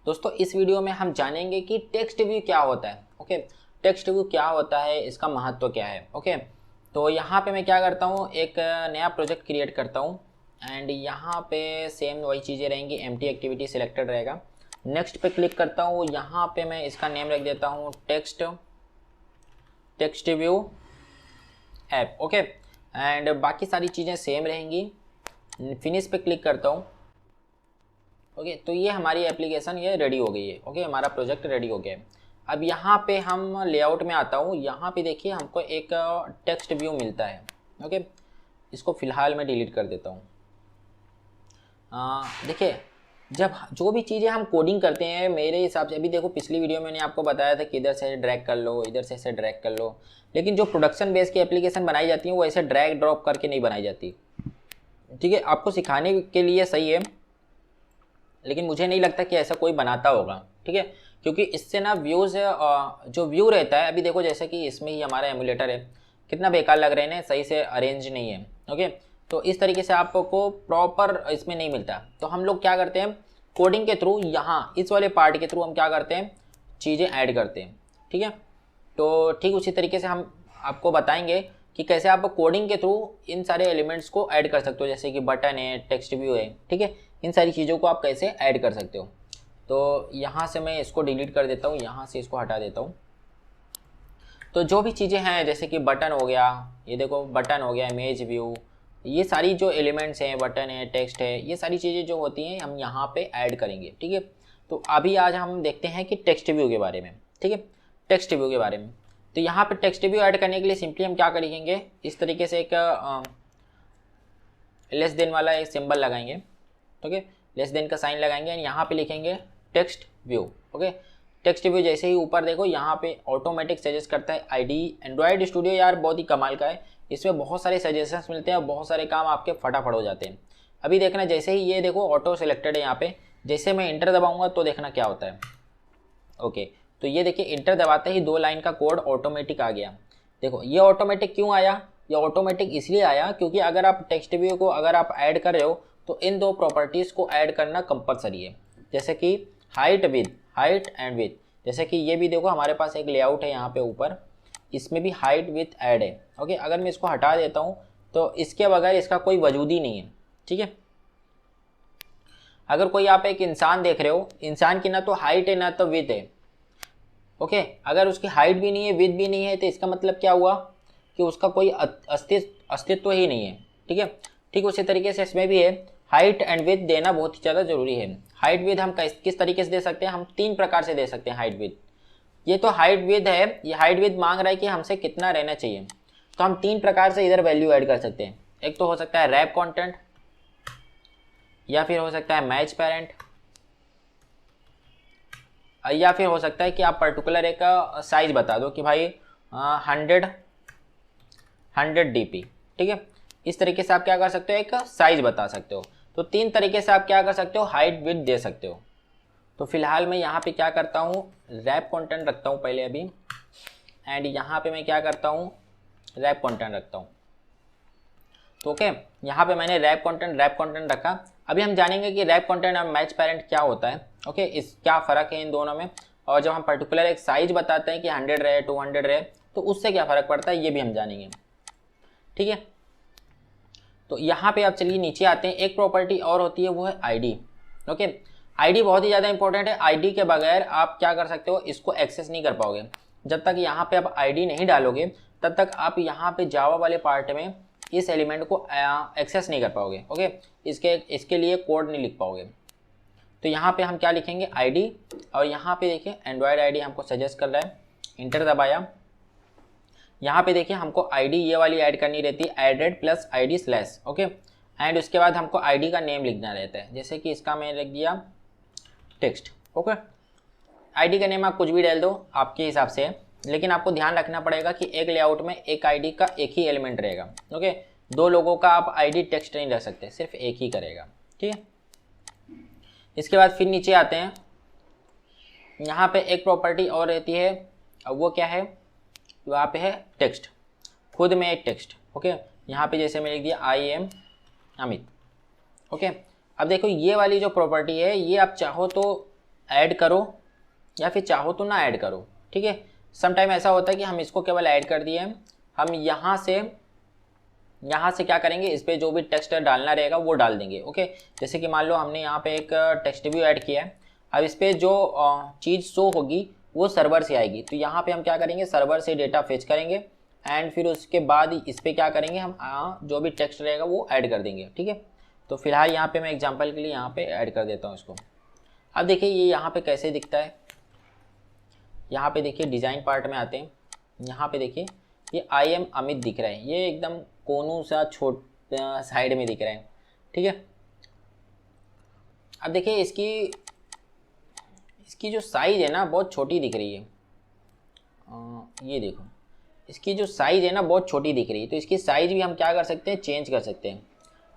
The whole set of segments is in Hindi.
दोस्तों इस वीडियो में हम जानेंगे कि टेक्स्ट व्यू क्या होता है। ओके, टेक्स्ट व्यू क्या होता है, इसका महत्व क्या है। ओके, तो यहाँ पे मैं क्या करता हूँ, एक नया प्रोजेक्ट क्रिएट करता हूँ एंड यहाँ पे सेम वही चीज़ें रहेंगी, एम्प्टी एक्टिविटी सिलेक्टेड रहेगा। नेक्स्ट पे क्लिक करता हूँ, यहाँ पे मैं इसका नेम रख देता हूँ text view app. Okay, and बाकी सारी चीज़ें सेम रहेंगी। फिनिश पे क्लिक करता हूँ। ओके, तो ये हमारी एप्लीकेशन ये रेडी हो गई है। ओके, हमारा प्रोजेक्ट रेडी हो गया है। अब यहाँ पे हम लेआउट में आता हूँ, यहाँ पे देखिए हमको एक टेक्स्ट व्यू मिलता है। ओके, इसको फ़िलहाल मैं डिलीट कर देता हूँ। देखिए, जब जो भी चीज़ें हम कोडिंग करते हैं, मेरे हिसाब से अभी देखो पिछली वीडियो में मैंने आपको बताया था कि इधर से ड्रैग कर लो, इधर से ऐसे ड्रैग कर लो, लेकिन जो प्रोडक्शन बेस की एप्लीकेशन बनाई जाती है वो ऐसे ड्रैग ड्रॉप करके नहीं बनाई जाती। ठीक है, आपको सिखाने के लिए सही है, लेकिन मुझे नहीं लगता कि ऐसा कोई बनाता होगा। ठीक है, क्योंकि इससे ना व्यूज़ जो व्यू रहता है, अभी देखो जैसे कि इसमें ही हमारा एमुलेटर है, कितना बेकार लग रहे हैं, सही से अरेंज नहीं है। ओके, तो इस तरीके से आपको प्रॉपर इसमें नहीं मिलता। तो हम लोग क्या करते हैं, कोडिंग के थ्रू यहाँ इस वाले पार्ट के थ्रू हम क्या करते हैं, चीज़ें ऐड करते हैं। ठीक है, तो ठीक उसी तरीके से हम आपको बताएंगे कि कैसे आप कोडिंग के थ्रू इन सारे एलिमेंट्स को ऐड कर सकते हो, जैसे कि बटन है, टेक्स्ट व्यू है। ठीक है, इन सारी चीज़ों को आप कैसे ऐड कर सकते हो। तो यहाँ से मैं इसको डिलीट कर देता हूँ, यहाँ से इसको हटा देता हूँ। तो जो भी चीज़ें हैं, जैसे कि बटन हो गया, ये देखो बटन हो गया, इमेज व्यू, ये सारी जो एलिमेंट्स हैं, बटन है, टेक्स्ट है, ये सारी चीज़ें जो होती हैं हम यहाँ पे ऐड करेंगे। ठीक है, तो अभी आज हम देखते हैं कि टेक्स्ट व्यू के बारे में। ठीक है, टेक्स्ट व्यू के बारे में। तो यहाँ पे टेक्स्ट व्यू ऐड करने के लिए सिंपली हम क्या करेंगे, इस तरीके से एक लेस देन वाला एक सिंबल लगाएंगे। ओके, लेस देन का साइन लगाएंगे एंड यहाँ पे लिखेंगे text view. Okay, text view जैसे ही ऊपर देखो यहाँ पे ऑटोमेटिक सजेस्ट करता है आईडी। एंड्रॉयड स्टूडियो यार बहुत ही कमाल का है, इसमें बहुत सारे सजेशंस मिलते हैं और बहुत सारे काम आपके फटाफट हो जाते हैं। अभी देखना, जैसे ही ये देखो ऑटो सिलेक्टेड है यहाँ पे, जैसे मैं इंटर दबाऊंगा तो देखना क्या होता है। ओके, तो ये देखिए इंटर दबाते ही 2 लाइन का कोड ऑटोमेटिक आ गया। देखो ये ऑटोमेटिक क्यों आया, ये ऑटोमेटिक इसलिए आया क्योंकि अगर आप टेक्स्ट व्यू को अगर आप ऐड कर रहे हो तो इन 2 प्रॉपर्टीज़ को ऐड करना कंपलसरी है, जैसे कि हाइट एंड विथ। जैसे कि ये भी देखो हमारे पास एक लेआउट है यहाँ पे ऊपर, इसमें भी हाइट विथ ऐड है। ओके, अगर मैं इसको हटा देता हूँ तो इसके बगैर इसका कोई वजूद ही नहीं है। ठीक है, अगर कोई आप एक इंसान देख रहे हो, इंसान की ना तो हाइट है ना तो विथ है। ओके, अगर उसकी हाइट भी नहीं है, विथ भी नहीं है, तो इसका मतलब क्या हुआ कि उसका कोई अस्तित्व ही नहीं है। ठीक है, ठीक उसी तरीके से इसमें भी है, हाइट एंड विथ देना बहुत ही ज़्यादा जरूरी है। हाइट विथ हम किस तरीके से दे सकते हैं, हम 3 प्रकार से दे सकते हैं हाइट विथ। ये तो हाइट विथ है, ये हाइट विथ मांग रहा है कि हमसे कितना रहना चाहिए, तो हम 3 प्रकार से इधर वैल्यू ऐड कर सकते हैं। एक तो हो सकता है रैप कंटेंट, या फिर हो सकता है मैच पेरेंट, या फिर हो सकता है कि आप पर्टिकुलर एक साइज बता दो कि भाई 100 DP। ठीक है, इस तरीके से आप क्या कर सकते हो, एक साइज बता सकते हो। तो 3 तरीके से आप क्या कर सकते हो, हाइट विथ दे सकते हो। तो फिलहाल मैं यहाँ पे क्या करता हूँ, रैप कंटेंट रखता हूँ पहले अभी, एंड यहाँ पे मैं क्या करता हूँ, रैप कंटेंट रखता हूँ। तो ओके, यहाँ पे मैंने रैप कंटेंट रखा। अभी हम जानेंगे कि रैप कंटेंट और मैच पेरेंट क्या होता है। ओके, इस क्या फ़र्क है इन दोनों में, और जब हम पर्टिकुलर एक साइज बताते हैं कि 100 रहे, 200 रहे, तो उससे क्या फ़र्क पड़ता है, ये भी हम जानेंगे। ठीक है, तो यहाँ पे आप चलिए नीचे आते हैं। एक प्रॉपर्टी और होती है, वो है आईडी। ओके, आईडी बहुत ही ज़्यादा इंपॉर्टेंट है। आईडी के बगैर आप क्या कर सकते हो, इसको एक्सेस नहीं कर पाओगे। जब तक यहाँ पे आप आईडी नहीं डालोगे तब तक आप यहाँ पे जावा वाले पार्ट में इस एलिमेंट को एक्सेस नहीं कर पाओगे। ओके, इसके लिए कोड नहीं लिख पाओगे। तो यहाँ पे हम क्या लिखेंगे, आईडी, और यहाँ पे देखिए एंड्रॉयड आईडी हमको सजेस्ट कर रहा है, इंटर दबाया। यहाँ पे देखिए हमको आईडी ये वाली ऐड करनी रहती है, added plus ID slash. Okay, and उसके बाद हमको आईडी का नेम लिखना रहता है, जैसे कि इसका मैंने लिख दिया टेक्स्ट। ओके, आईडी का नेम आप कुछ भी डाल दो आपके हिसाब से, लेकिन आपको ध्यान रखना पड़ेगा कि एक लेआउट में एक आईडी का एक ही एलिमेंट रहेगा। ओके, 2 लोगों का आप आईडी टेक्स्ट नहीं रख सकते, सिर्फ एक ही करेगा। ठीक है, इसके बाद फिर नीचे आते हैं। यहाँ पे एक प्रॉपर्टी और रहती है, अब वो क्या है, वहाँ पे है टेक्स्ट, खुद में एक टेक्स्ट। ओके, यहाँ पे जैसे मैं लिख दिया आई एम अमित। ओके, अब देखो ये वाली जो प्रॉपर्टी है, ये आप चाहो तो ऐड करो या फिर चाहो तो ना ऐड करो, ठीक है। सम टाइम ऐसा होता है कि हम इसको केवल ऐड कर दिए, हम यहाँ से क्या करेंगे, इस पर जो भी टेक्स्ट डालना रहेगा वो डाल देंगे, ओके। जैसे कि मान लो हमने यहाँ पे एक टेक्स्ट व्यू ऐड किया है, अब इस पर जो चीज़ शो होगी वो सर्वर से आएगी, तो यहाँ पे हम क्या करेंगे, सर्वर से डेटा फेच करेंगे एंड फिर उसके बाद इस पर क्या करेंगे, हम जो भी टेक्स्ट रहेगा वो ऐड कर देंगे, ठीक है। तो फिलहाल यहाँ पे मैं एग्जांपल के लिए यहाँ पे ऐड कर देता हूँ इसको। अब देखिए ये यहाँ पे कैसे दिखता है, यहाँ पे देखिए डिज़ाइन पार्ट में आते हैं, यहाँ पे देखिए ये आई एम अमित दिख रहा है, ये एकदम कोनू सा छोट साइड में दिख रहा है, ठीक है। अब देखिए इसकी जो साइज़ है ना बहुत छोटी दिख रही है, ये देखो इसकी जो साइज़ है ना बहुत छोटी दिख रही है, तो इसकी साइज़ भी हम क्या कर सकते हैं, चेंज कर सकते हैं।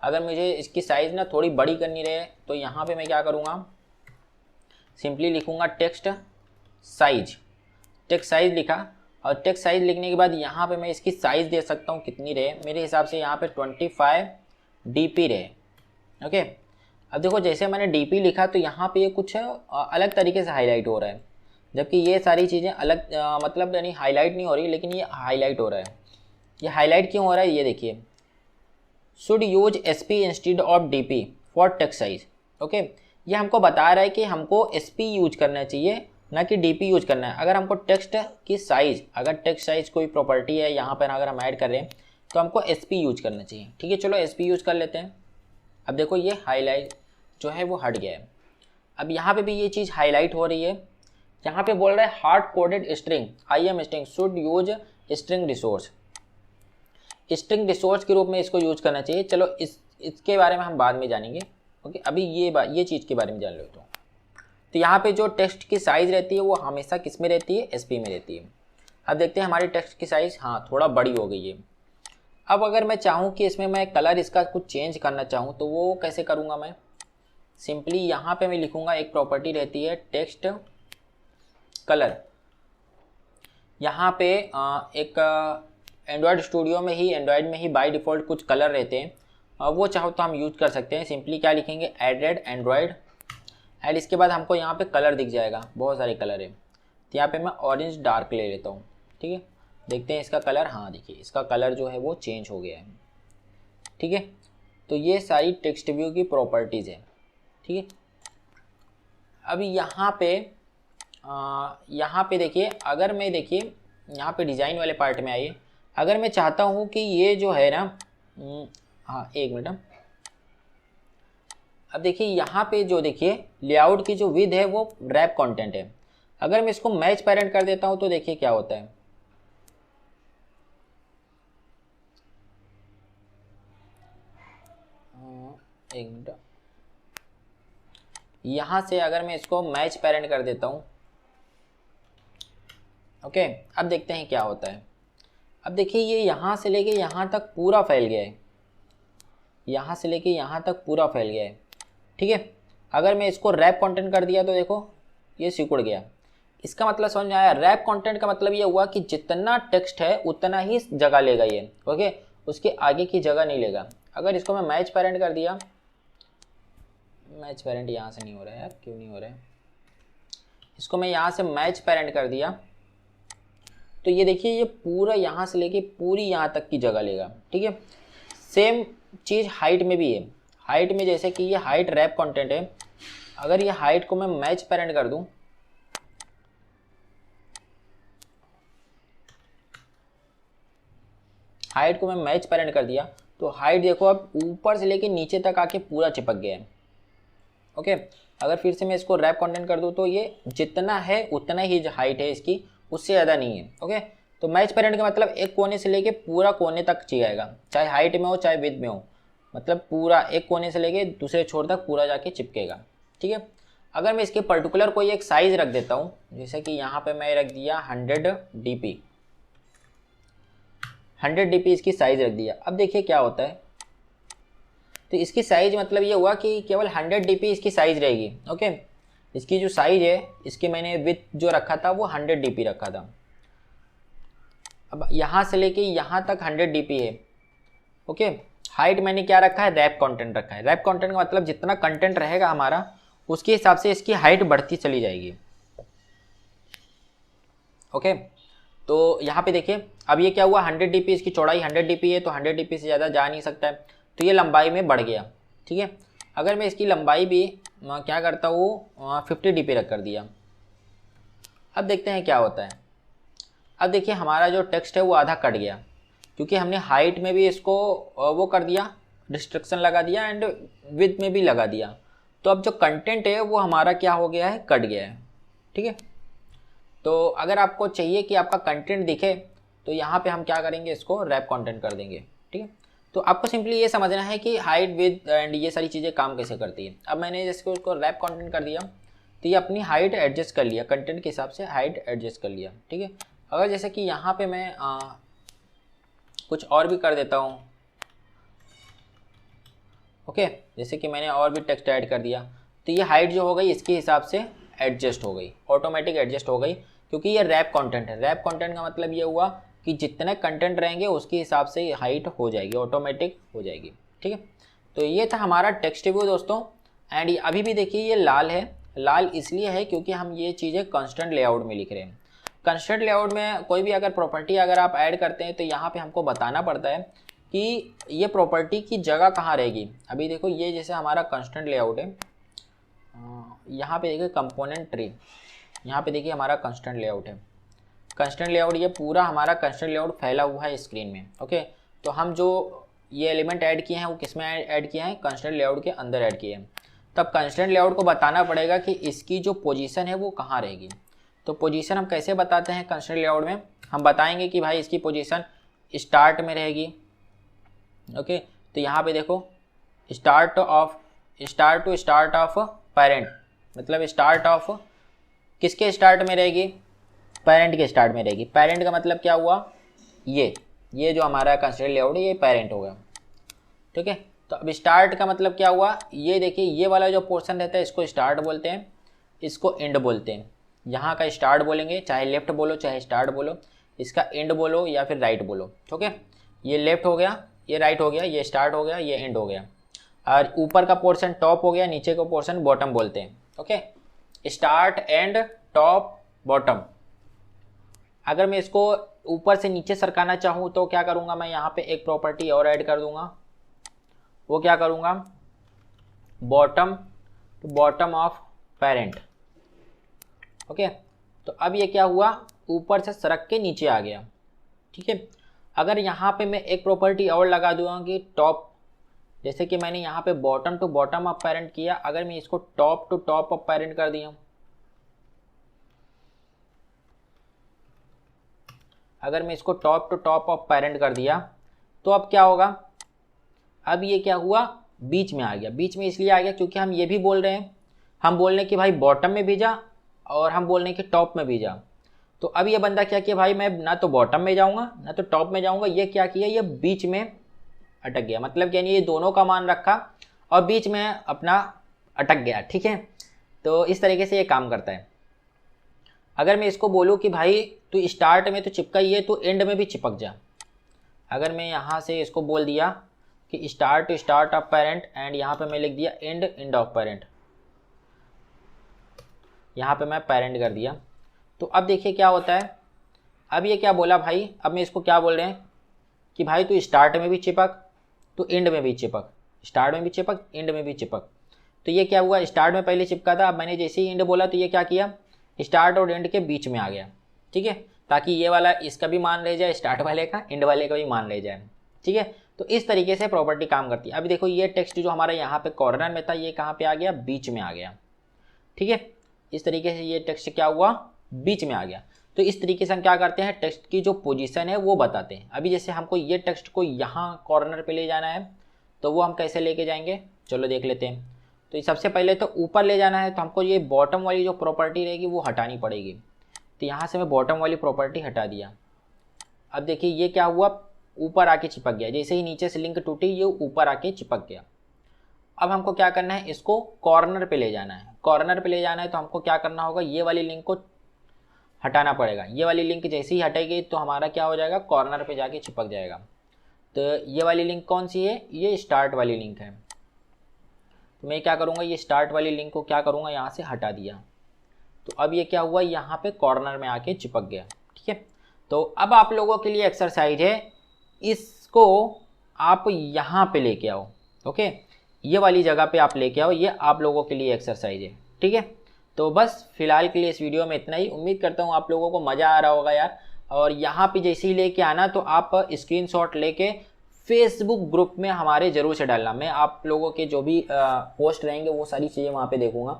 अगर मुझे इसकी साइज़ ना थोड़ी बड़ी करनी रहे तो यहाँ पे मैं क्या करूँगा, सिंपली लिखूँगा टेक्स्ट साइज लिखा, और टेक्स्ट साइज लिखने के बाद यहाँ पे मैं इसकी साइज़ दे सकता हूँ कितनी रहे, मेरे हिसाब से यहाँ पे 25 DP रहे, ओके। अब देखो जैसे मैंने DP लिखा तो यहाँ पे ये कुछ अलग तरीके से हाईलाइट हो रहा है, जबकि ये सारी चीज़ें अलग मतलब यानी हाईलाइट नहीं हो रही, लेकिन ये हाईलाइट हो रहा है। ये हाईलाइट क्यों हो रहा है, ये देखिए, should use SP instead of DP for text size, okay. ये हमको बता रहा है कि हमको SP यूज करना चाहिए ना कि DP यूज करना है। अगर हमको टेक्स्ट की साइज़, अगर टेक्स्ट साइज कोई प्रॉपर्टी है यहाँ पर अगर हम ऐड कर रहे हैं तो हमको SP यूज करना चाहिए, ठीक है। चलो SP यूज कर लेते हैं। अब देखो ये हाईलाइट जो है वो हट गया है। अब यहाँ पे भी ये चीज़ हाईलाइट हो रही है, यहाँ पे बोल रहा है hard coded string IM string should use string resource, string resource के रूप में इसको यूज करना चाहिए। चलो इसके बारे में हम बाद में जानेंगे, ओके। अभी ये चीज़ के बारे में जान लो। तो यहाँ पे जो टेक्स्ट की साइज़ रहती है वो हमेशा किस में रहती है, SP में रहती है। अब देखते हैं हमारी टेक्स्ट की साइज़, हाँ थोड़ा बड़ी हो गई है। अब अगर मैं चाहूँ कि इसमें मैं कलर इसका कुछ चेंज करना चाहूँ तो वो कैसे करूँगा, मैं सिंपली यहाँ पे मैं लिखूँगा, एक प्रॉपर्टी रहती है टेक्स्ट कलर। यहाँ पे एक एंड्रॉयड स्टूडियो में ही, एंड्रॉयड में ही बाय डिफ़ॉल्ट कुछ कलर रहते हैं, वो चाहो तो हम यूज कर सकते हैं। सिंपली क्या लिखेंगे, एडेड एंड्रॉयड, एंड इसके बाद हमको यहाँ पे कलर दिख जाएगा, बहुत सारे कलर है। तो यहाँ पे मैं ऑरेंज डार्क ले लेता हूँ, ठीक है। देखते हैं इसका कलर, हाँ देखिए इसका कलर जो है वो चेंज हो गया है, ठीक है। तो ये सारी टेक्स्ट व्यू की प्रॉपर्टीज़ है, ठीक है। अभी यहाँ पे देखिए, अगर मैं देखिए यहाँ पे डिज़ाइन वाले पार्ट में आइए, अगर मैं चाहता हूँ कि ये जो है ना, हाँ एक मिनट, अब देखिए यहाँ पे जो देखिए लेआउट की जो विड्थ है वो रैप कंटेंट है। अगर मैं इसको मैच पेरेंट कर देता हूँ तो देखिए क्या होता है, एक मिनट, यहाँ से अगर मैं इसको मैच पेरेंट कर देता हूँ, ओके। अब देखते हैं क्या होता है। अब देखिए ये यहाँ से लेके यहाँ तक पूरा फैल गया है, यहाँ से लेके यहाँ तक पूरा फैल गया है, ठीक है। अगर मैं इसको रैप कंटेंट कर दिया तो देखो ये सिकुड़ गया। इसका मतलब समझ में आया, रैप कंटेंट का मतलब ये हुआ कि जितना टेक्स्ट है उतना ही जगह लेगा ये, ओके, उसके आगे की जगह नहीं लेगा। अगर इसको मैं मैच पेरेंट कर दिया, मैच पेरेंट यहाँ से नहीं हो रहा है यार, क्यों नहीं हो रहा है, इसको मैं यहाँ से मैच पेरेंट कर दिया तो ये देखिए ये पूरा यहाँ से लेके पूरी यहाँ तक की जगह लेगा, ठीक है। सेम चीज़ हाइट में भी है। हाइट में जैसे कि ये हाइट रैप कंटेंट है, अगर ये हाइट को मैं मैच पेरेंट कर दूं, हाइट को मैं मैच पेरेंट कर दिया तो हाइट देखो अब ऊपर से लेके नीचे तक आके पूरा चिपक गया है, ओके। अगर फिर से मैं इसको रैप कंटेंट कर दूं तो ये जितना है उतना ही हाइट है इसकी, उससे ज़्यादा नहीं है, ओके। तो मैच पेरेंट का मतलब एक कोने से लेके पूरा कोने तक जाएगा, चाहे हाइट में हो चाहे विड्थ में हो, मतलब पूरा एक कोने से लेके दूसरे छोर तक पूरा जाके चिपकेगा, ठीक है। अगर मैं इसके पर्टिकुलर कोई एक साइज़ रख देता हूँ, जैसे कि यहाँ पे मैं रख दिया 100 DP, 100 DP इसकी साइज़ रख दिया। अब देखिए क्या होता है, तो इसकी साइज़ मतलब ये हुआ कि केवल 100 DP इसकी साइज़ रहेगी, ओके। इसकी जो साइज़ है, इसकी मैंने विड्थ जो रखा था वो 100 DP रखा था। अब यहाँ से लेके यहाँ तक 100 DP है, ओके। हाइट मैंने क्या रखा है, रैप कंटेंट रखा है। रैप कंटेंट का मतलब जितना कंटेंट रहेगा हमारा उसके हिसाब से इसकी हाइट बढ़ती चली जाएगी। ओके, तो यहाँ पे देखिए अब ये क्या हुआ, 100 dp, इसकी चौड़ाई 100 dp है तो 100 dp से ज़्यादा जा नहीं सकता है, तो ये लंबाई में बढ़ गया। ठीक है, अगर मैं इसकी लंबाई भी क्या करता हूँ 50 dp रख कर दिया। अब देखते हैं क्या होता है। अब देखिए हमारा जो टेक्स्ट है वो आधा कट गया, क्योंकि हमने हाइट में भी इसको वो कर दिया, रिस्ट्रिक्शन लगा दिया, एंड विड्थ में भी लगा दिया। तो अब जो कंटेंट है वो हमारा क्या हो गया है, कट गया है। ठीक है, तो अगर आपको चाहिए कि आपका कंटेंट दिखे तो यहाँ पे हम क्या करेंगे, इसको रैप कंटेंट कर देंगे। ठीक है, तो आपको सिंपली ये समझना है कि हाइट विड्थ एंड ये सारी चीज़ें काम कैसे करती है। अब मैंने जैसे उसको रैप कंटेंट कर दिया तो ये अपनी हाइट एडजस्ट कर लिया, कंटेंट के हिसाब से हाइट एडजस्ट कर लिया। ठीक है, अगर जैसे कि यहाँ पे मैं कुछ और भी कर देता हूँ, ओके, जैसे कि मैंने और भी टेक्स्ट ऐड कर दिया, तो ये हाइट जो हो गई इसके हिसाब से एडजस्ट हो गई, ऑटोमेटिक एडजस्ट हो गई, क्योंकि ये रैप कंटेंट है। रैप कंटेंट का मतलब ये हुआ कि जितने कंटेंट रहेंगे उसके हिसाब से हाइट हो जाएगी, ऑटोमेटिक हो जाएगी। ठीक है, तो ये था हमारा टेक्स्ट व्यू दोस्तों। एंड अभी भी देखिए ये लाल है, लाल इसलिए है क्योंकि हम ये चीज़ें कंस्टेंट लेआउट में लिख रहे हैं। कंस्टेंट लेआउट में कोई भी अगर प्रॉपर्टी अगर आप ऐड करते हैं तो यहाँ पे हमको बताना पड़ता है कि ये प्रॉपर्टी की जगह कहाँ रहेगी। अभी देखो ये जैसे हमारा कंस्टेंट लेआउट है, यहाँ पे देखिए कंपोनेंट ट्री, यहाँ पे देखिए हमारा कंस्टेंट लेआउट है। कंस्टेंट लेआउट ये पूरा हमारा कंस्टेंट लेआउट फैला हुआ है स्क्रीन में। ओके, तो हम जो ये एलिमेंट ऐड किए हैं वो किस में ऐड किए हैं, कंस्टेंट लेआउट के अंदर ऐड किए हैं। तब कंस्टेंट लेआउट को बताना पड़ेगा कि इसकी जो पोजीशन है वो कहाँ रहेगी। तो पोजीशन हम कैसे बताते हैं कंस्टेंट लेआउट में, हम बताएंगे कि भाई इसकी पोजीशन स्टार्ट में रहेगी। ओके, तो यहाँ पे देखो start to start of parent, मतलब स्टार्ट ऑफ किसके स्टार्ट में रहेगी, पेरेंट के स्टार्ट में रहेगी। पेरेंट का मतलब क्या हुआ, ये जो हमारा कंस्टेंट लेआउट है ये पेरेंट हो गया। ठीक है, तो अब स्टार्ट का मतलब क्या हुआ, ये देखिए ये वाला जो पोर्शन रहता है इसको स्टार्ट बोलते हैं, इसको एंड बोलते हैं। यहाँ का स्टार्ट बोलेंगे, चाहे लेफ्ट बोलो चाहे स्टार्ट बोलो, इसका एंड बोलो या फिर राइट बोलो। ठीक है, ये लेफ्ट हो गया, ये राइट हो गया, ये स्टार्ट हो गया, ये एंड हो गया, और ऊपर का पोर्शन टॉप हो गया, नीचे का पोर्शन बॉटम बोलते हैं। Okay, start and top bottom. अगर मैं इसको ऊपर से नीचे सरकाना चाहूँ तो क्या करूँगा, मैं यहाँ पे एक प्रॉपर्टी और ऐड कर दूंगा। वो क्या करूँगा, bottom to bottom of parent. Okay, तो अब ये क्या हुआ, ऊपर से सरक के नीचे आ गया। ठीक है, अगर यहाँ पे मैं एक प्रॉपर्टी और लगा दूंगा कि टॉप, जैसे कि मैंने यहाँ पे bottom to bottom of parent किया, अगर मैं इसको top to top of parent कर दिया, अगर मैं इसको top to top of parent कर दिया तो अब क्या होगा, अब ये क्या हुआ, बीच में आ गया। बीच में इसलिए आ गया क्योंकि हम ये भी बोल रहे हैं, हम बोल रहे हैं कि भाई बॉटम में भी जा और हम बोल रहे हैं कि टॉप में भी जा। तो अब ये बंदा क्या किया, भाई मैं ना तो बॉटम में जाऊंगा ना तो टॉप में जाऊंगा, ये क्या किया, ये बीच में अटक गया। मतलब यानी ये दोनों का मान रखा और बीच में अपना अटक गया। ठीक है, तो इस तरीके से ये काम करता है। अगर मैं इसको बोलूँ कि भाई तू स्टार्ट में तो चिपका ही है, तो एंड में भी चिपक जा। अगर मैं यहाँ से इसको बोल दिया कि start to start of parent, and यहाँ पे मैं लिख दिया एंड ऑफ पेरेंट, यहाँ पे मैं पेरेंट कर दिया, तो अब देखिए क्या होता है। अब ये क्या बोला भाई, अब मैं इसको क्या बोल रहे हैं कि भाई तू स्टार्ट में भी चिपक, तू एंड में भी चिपक, स्टार्ट में भी चिपक, एंड में भी चिपक। तो ये क्या हुआ, स्टार्ट में पहले चिपका था, अब मैंने जैसे ही एंड बोला तो ये क्या किया, स्टार्ट और एंड के बीच में आ गया। ठीक है, ताकि ये वाला इसका भी मान रह जाए, स्टार्ट वाले का, एंड वाले का भी मान रह जाए। ठीक है, तो इस तरीके से प्रॉपर्टी काम करती है। अभी देखो ये टेक्स्ट जो हमारा यहाँ पे कॉर्नर में था, ये कहाँ पे आ गया, बीच में आ गया। ठीक है, इस तरीके से ये टेक्स्ट क्या हुआ, बीच में आ गया। तो इस तरीके से हम क्या करते हैं, टेक्स्ट की जो पोजीशन है वो बताते हैं। अभी जैसे हमको ये टेक्स्ट को यहाँ कॉर्नर पे ले जाना है, तो वो हम कैसे लेके जाएंगे, चलो देख लेते हैं। तो सबसे पहले तो ऊपर ले जाना है, तो हमको ये बॉटम वाली जो प्रॉपर्टी रहेगी वो हटानी पड़ेगी। तो यहाँ से मैं बॉटम वाली प्रॉपर्टी हटा दिया। अब देखिए ये क्या हुआ, ऊपर आके चिपक गया। जैसे ही नीचे से लिंक टूटी ये ऊपर आके चिपक गया। अब हमको क्या करना है, इसको कॉर्नर पे ले जाना है। कॉर्नर पे ले जाना है तो हमको क्या करना होगा, ये वाली लिंक को हटाना पड़ेगा। ये वाली लिंक जैसे ही हटेगी तो हमारा क्या हो जाएगा, कॉर्नर पे जाके चिपक जाएगा। तो ये वाली लिंक कौन सी है, ये स्टार्ट वाली लिंक है। तो मैं क्या करूँगा, ये स्टार्ट वाली लिंक को क्या करूँगा, यहाँ से हटा दिया। तो अब ये क्या हुआ, यहाँ पे कॉर्नर में आके चिपक गया। ठीक है, तो अब आप लोगों के लिए एक्सरसाइज है, इसको आप यहाँ पे लेके आओ। ओके, ये वाली जगह पे आप लेके आओ, ये आप लोगों के लिए एक्सरसाइज है। ठीक है, तो बस फिलहाल के लिए इस वीडियो में इतना ही। उम्मीद करता हूँ आप लोगों को मज़ा आ रहा होगा यार। और यहाँ पे जैसे ही लेके आना तो आप स्क्रीनशॉट लेके फेसबुक ग्रुप में हमारे ज़रूर से डालना। मैं आप लोगों के जो भी पोस्ट रहेंगे वो सारी चीज़ें वहाँ पे देखूँगा,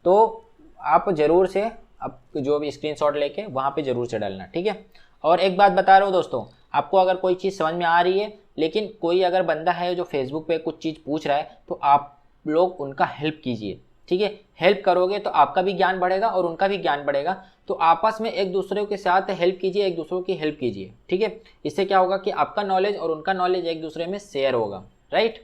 तो आप ज़रूर से आप जो भी स्क्रीनशॉट लेके वहाँ पे ज़रूर से डालना। ठीक है, और एक बात बता रहा हूँ दोस्तों, आपको अगर कोई चीज़ समझ में आ रही है लेकिन कोई अगर बंदा है जो फेसबुक पे कुछ चीज़ पूछ रहा है, तो आप लोग उनका हेल्प कीजिए। ठीक है, हेल्प करोगे तो आपका भी ज्ञान बढ़ेगा और उनका भी ज्ञान बढ़ेगा। तो आपस में एक दूसरे के साथ हेल्प कीजिए, एक दूसरों की हेल्प कीजिए। ठीक है, इससे क्या होगा कि आपका नॉलेज और उनका नॉलेज एक दूसरे में शेयर होगा। राइट।